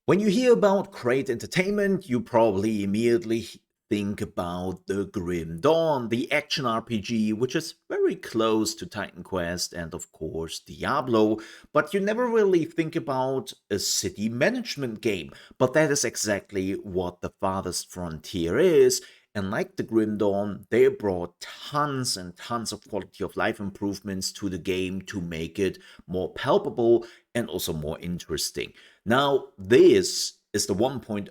When you hear about great entertainment, you probably immediately think about the Grim Dawn, the action RPG, which is very close to Titan Quest and, of course, Diablo, but you never really think about a city management game. But that is exactly what the Farthest Frontier is. And like the Grim Dawn, they brought tons and tons of quality of life improvements to the game to make it more palpable and also more interesting. Now, this is the 1.0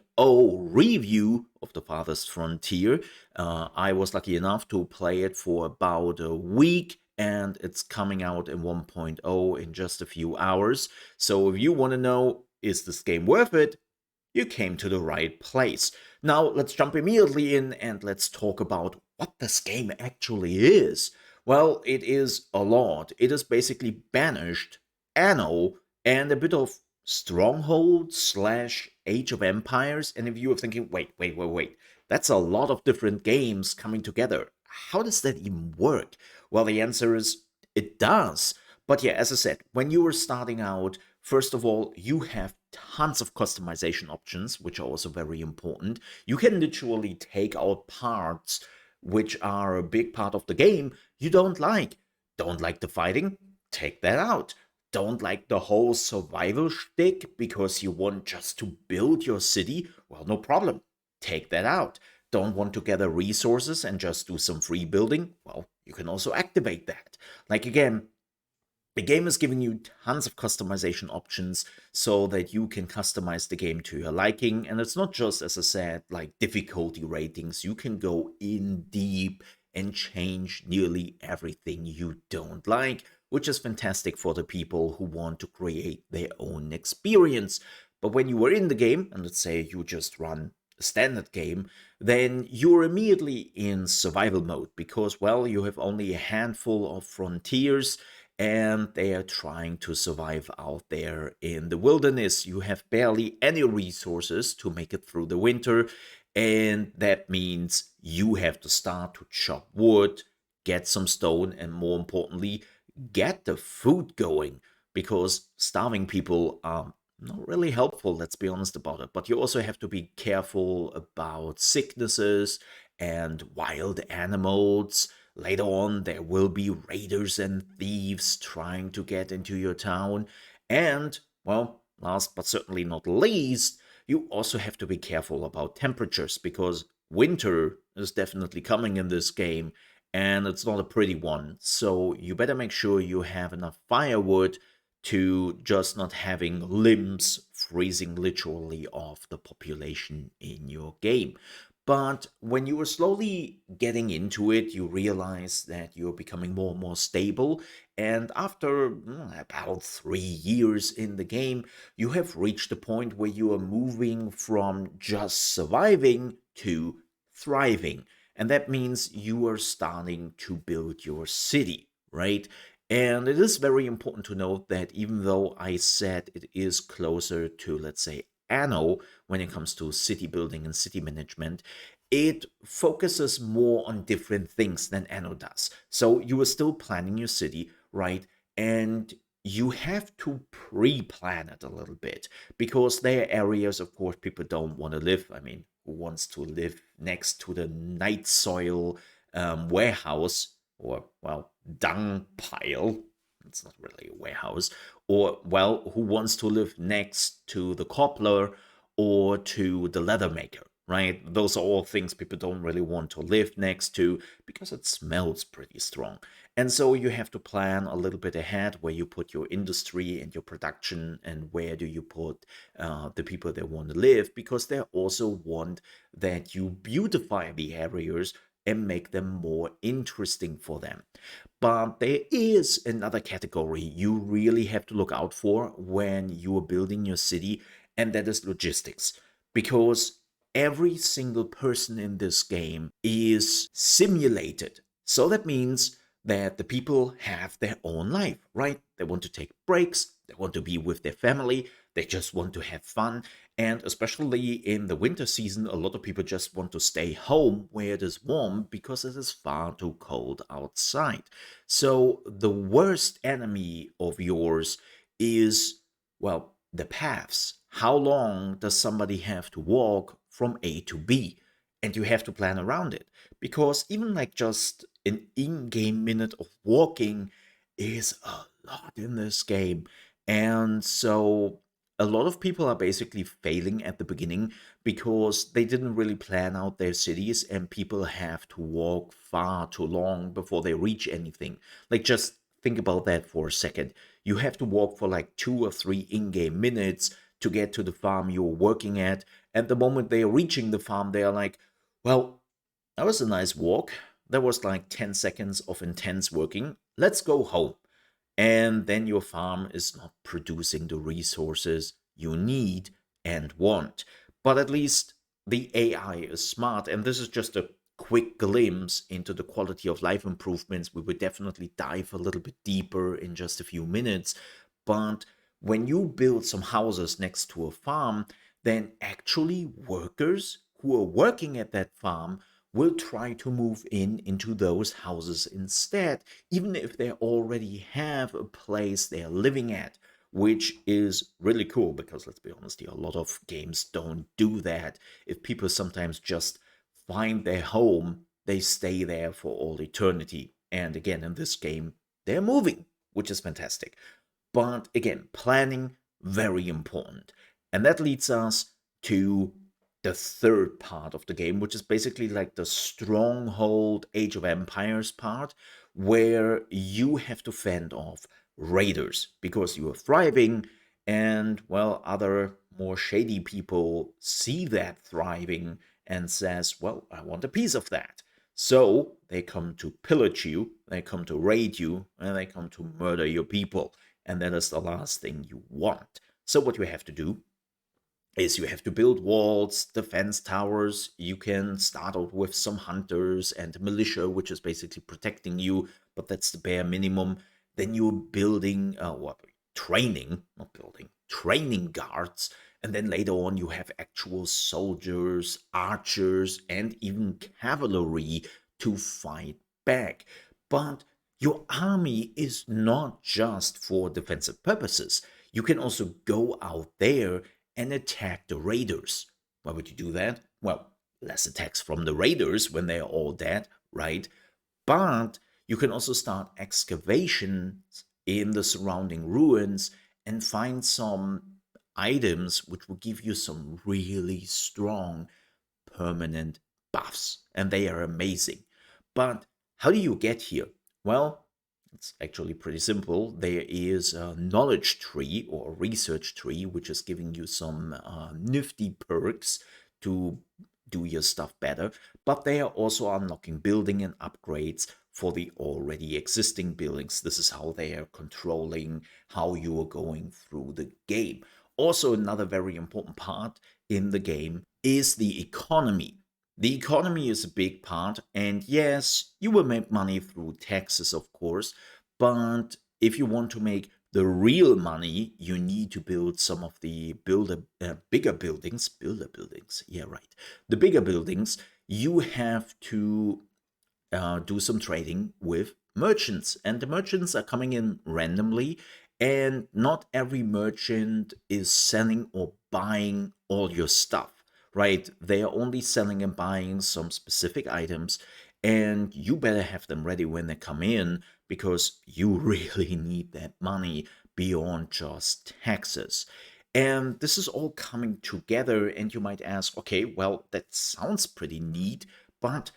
review of The Farthest Frontier. I was lucky enough to play it for about a week, and it's coming out in 1.0 in just a few hours. So if you want to know, is this game worth it? You came to the right place. Now, let's jump immediately in and let's talk about what this game actually is. Well, it is a lot. It is basically Banished, Anno, and a bit of Stronghold slash Age of Empires. And if you are thinking, wait, that's a lot of different games coming together. How does that even work? Well, the answer is it does. But yeah, as I said, when you were starting out, first of all, you have tons of customization options, which are also very important. You can literally take out parts which are a big part of the game you don't like. Don't like the fighting? Take that out. Don't like the whole survival shtick because you want just to build your city? Well, no problem. Take that out. Don't want to gather resources and just do some free building? Well, you can also activate that. Like again, the game is giving you tons of customization options so that you can customize the game to your liking. And it's not just, as I said, like difficulty ratings. You can go in deep and change nearly everything you don't like, which is fantastic for the people who want to create their own experience. But when you are in the game, and let's say you just run a standard game, then you're immediately in survival mode because, well, you have only a handful of frontiers and they are trying to survive out there in the wilderness. You have barely any resources to make it through the winter, and that means you have to start to chop wood, get some stone, and more importantly, get the food going because starving people are not really helpful, let's be honest about it. But you also have to be careful about sicknesses and wild animals. Later on, there will be raiders and thieves trying to get into your town. And, well, last but certainly not least, you also have to be careful about temperatures because winter is definitely coming in this game and it's not a pretty one. So you better make sure you have enough firewood to just not having limbs freezing literally off the population in your game. But when you are slowly getting into it, you realize that you're becoming more and more stable. And after about 3 years in the game, you have reached the point where you are moving from just surviving to thriving. And that means you are starting to build your city, right? And it is very important to note that even though I said it is closer to, let's say, Anno when it comes to city building and city management, it focuses more on different things than Anno does. So you are still planning your city, right? And you have to pre-plan it a little bit because there are areas, of course, people don't want to live. I mean, who wants to live next to the night soil warehouse or, well, dung pile? It's not really a warehouse. Or, well, who wants to live next to the cobbler or to the leather maker, right? Those are all things people don't really want to live next to because it smells pretty strong. And so you have to plan a little bit ahead where you put your industry and your production and where do you put the people that want to live because they also want that you beautify the areas and make them more interesting for them. But there is another category you really have to look out for when you are building your city, and that is logistics. Because every single person in this game is simulated. So that means that the people have their own life, right? They want to take breaks, they want to be with their family, they just want to have fun. And especially in the winter season, a lot of people just want to stay home where it is warm because it is far too cold outside. So the worst enemy of yours is, well, the paths. how long does somebody have to walk from A to B? And you have to plan around it. Because even like just an in game minute of walking is a lot in this game. And so a lot of people are basically failing at the beginning because they didn't really plan out their cities, and people have to walk far too long before they reach anything. Like, just think about that for a second. You have to walk for like 2 or 3 in game minutes to get to the farm you're working at. And the moment they are reaching the farm, they are like, well, that was a nice walk. That was like 10 seconds of intense working. Let's go home. And then your farm is not producing the resources you need and want. But at least the AI is smart, and this is just a quick glimpse into the quality of life improvements. We would definitely dive a little bit deeper in just a few minutes. But when you build some houses next to a farm, then actually workers who are working at that farm will try to move in into those houses instead, even if they already have a place they're living at, which is really cool because let's be honest here, a lot of games don't do that. If people sometimes just find their home, they stay there for all eternity. And again, in this game, they're moving, which is fantastic. But again, planning, very important. And that leads us to the third part of the game, which is basically like the stronghold Age of Empires part, where you have to fend off raiders because you are thriving, and well, other more shady people see that thriving and says, well, I want a piece of that. So they come to pillage you, they come to raid you, and they come to murder your people. And that is the last thing you want. So what you have to do is you have to build walls, defense towers. You can start out with some hunters and militia, which is basically protecting you, but that's the bare minimum. Then you're building, what, training, not building, training guards. And then later on, you have actual soldiers, archers, and even cavalry to fight back. But your army is not just for defensive purposes. You can also go out there and attack the raiders. Why would you do that? Well, less attacks from the raiders when they are all dead, right? But you can also start excavations in the surrounding ruins and find some items which will give you some really strong permanent buffs, and they are amazing. But how do you get here? Well, it's actually pretty simple. There is a knowledge tree or a research tree, which is giving you some nifty perks to do your stuff better, but they are also unlocking building and upgrades for the already existing buildings. This is how they are controlling how you are going through the game. Also, another very important part in the game is the economy. The economy is a big part, and yes, you will make money through taxes, of course, but if you want to make the real money, you need to build some of the builder buildings. Yeah, right. The bigger buildings, you have to do some trading with merchants, and the merchants are coming in randomly, and not every merchant is selling or buying all your stuff, right? They are only selling and buying some specific items, and you better have them ready when they come in because you really need that money beyond just taxes. And this is all coming together, and you might ask, okay, well, that sounds pretty neat, but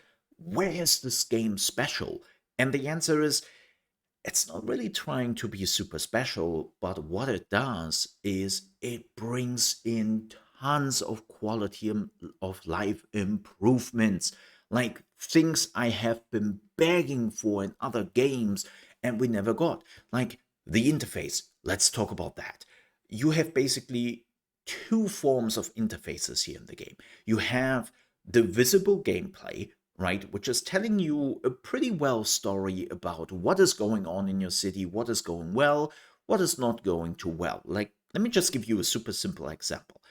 where is this game special? And the answer is it's not really trying to be super special, but what it does is it brings in tons of of life improvements, like things I have been begging for in other games and we never got, like the interface. Let's talk about that. You have basically two forms of interfaces here in the game. You have the visible gameplay, right? Which is telling you a pretty well story about what is going on in your city, what is going well, what is not going too well. Like, let me just give you a super simple example.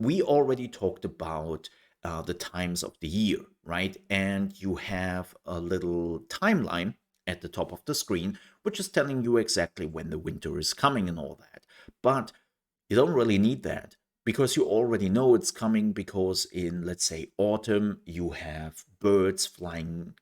We already talked about the times of the year, right? And you have a little timeline at the top of the screen, which is telling you exactly when the winter is coming and all that. But you don't really need that because you already know it's coming, because in, let's say, autumn, you have birds flying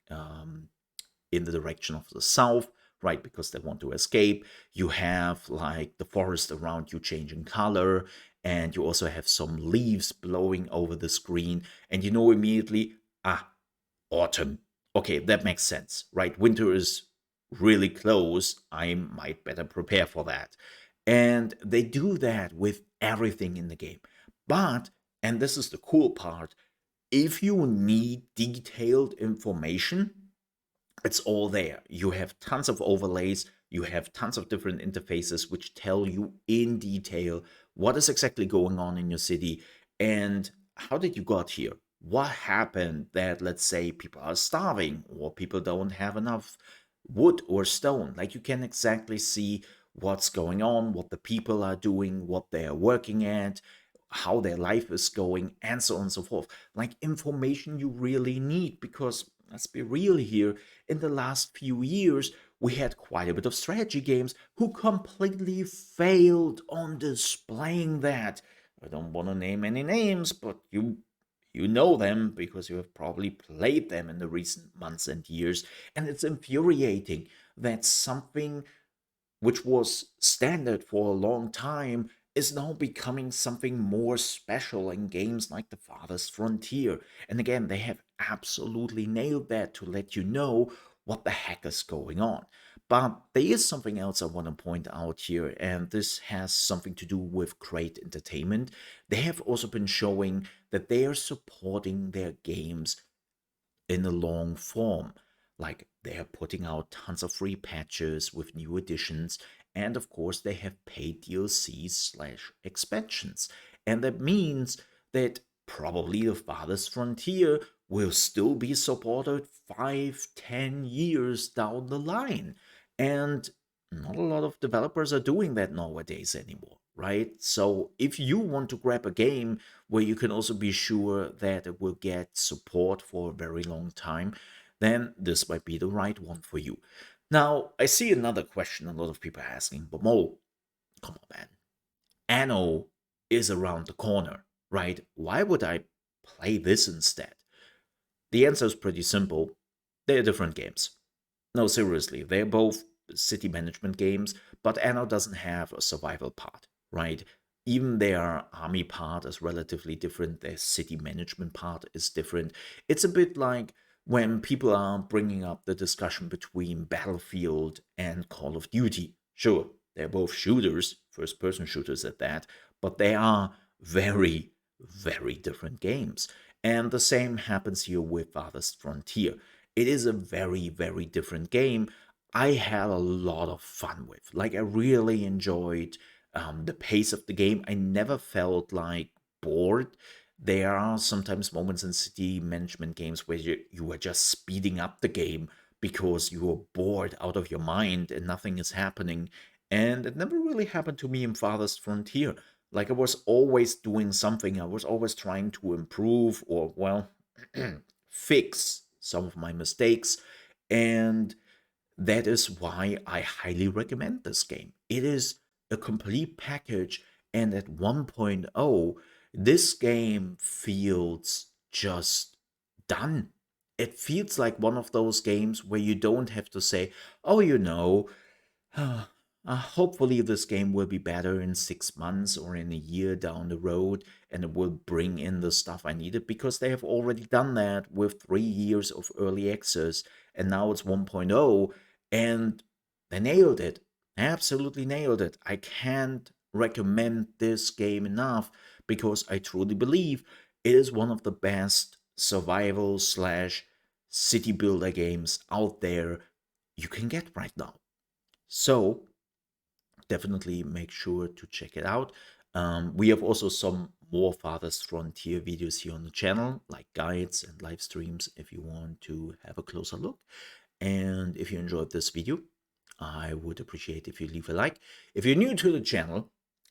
in the direction of the south, right? Because they want to escape. You have like the forest around you changing color, and you also have some leaves blowing over the screen, and you know immediately, ah, autumn. Okay, that makes sense, right? Winter is really close. I might better prepare for that. And they do that with everything in the game. But, and this is the cool part, if you need detailed information, it's all there. You have tons of overlays, you have tons of different interfaces which tell you in detail what is exactly going on in your city and how did you got here? What happened that, let's say, people are starving or people don't have enough wood or stone? Like, you can exactly see what's going on, what the people are doing, what they are working at, how their life is going, and so on and so forth. Like, information you really need, because let's be real here, in the last few years, we had quite a bit of strategy games who completely failed on displaying that. I don't want to name any names, but you know them because you have probably played them in the recent months and years, and it's infuriating that something which was standard for a long time, is now becoming something more special in games like The Farthest Frontier. And again, they have absolutely nailed that to let you know what the heck is going on. But there is something else I want to point out here, and this has something to do with Great Entertainment. They have also been showing that they are supporting their games in a long form. Like, they are putting out tons of free patches with new additions, and of course they have paid DLCs slash expansions. And that means that probably the Farthest Frontier will still be supported 5, 10 years down the line. And not a lot of developers are doing that nowadays anymore, right? So if you want to grab a game where you can also be sure that it will get support for a very long time, then this might be the right one for you. Now, I see another question a lot of people are asking, but Mo, come on, man. Anno is around the corner, right? Why would I play this instead? The answer is pretty simple. They're different games. No, seriously, they're both city management games, but Anno doesn't have a survival part, right? Even their army part is relatively different, their city management part is different. It's a bit like when people are bringing up the discussion between Battlefield and Call of Duty. Sure, they're both shooters, first person shooters at that, but they are very, very different games. And the same happens here with Farthest Frontier. It is a very, very different game. I had a lot of fun with. Like, I really enjoyed the pace of the game. I never felt like bored. There are sometimes moments in city management games where you are just speeding up the game because you are bored out of your mind and nothing is happening. And it never really happened to me in Farthest Frontier. Like, I was always doing something. I was always trying to improve or, well, fix some of my mistakes. And that is why I highly recommend this game. It is a complete package. And at 1.0, this game feels just done. It feels like one of those games where you don't have to say, oh, hopefully this game will be better in 6 months or in a year down the road, and it will bring in the stuff I needed, because they have already done that with 3 years of early access, and now it's 1.0, and they nailed it. Absolutely nailed it. I can't recommend this game enough, because I truly believe it is one of the best survival slash city builder games out there you can get right now. So definitely make sure to check it out. We have also some more Farthest Frontier videos here on the channel, like guides and live streams if you want to have a closer look. And if you enjoyed this video, I would appreciate if you leave a like. If you're new to the channel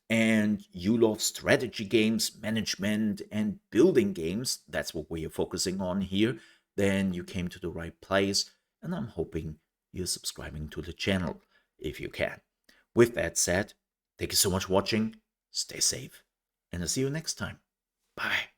and you love strategy games, management, and building games, that's what we are focusing on here, then you came to the right place, and I'm hoping you're subscribing to the channel if you can. With that said, thank you so much for watching. Stay safe. and I'll see you next time. Bye.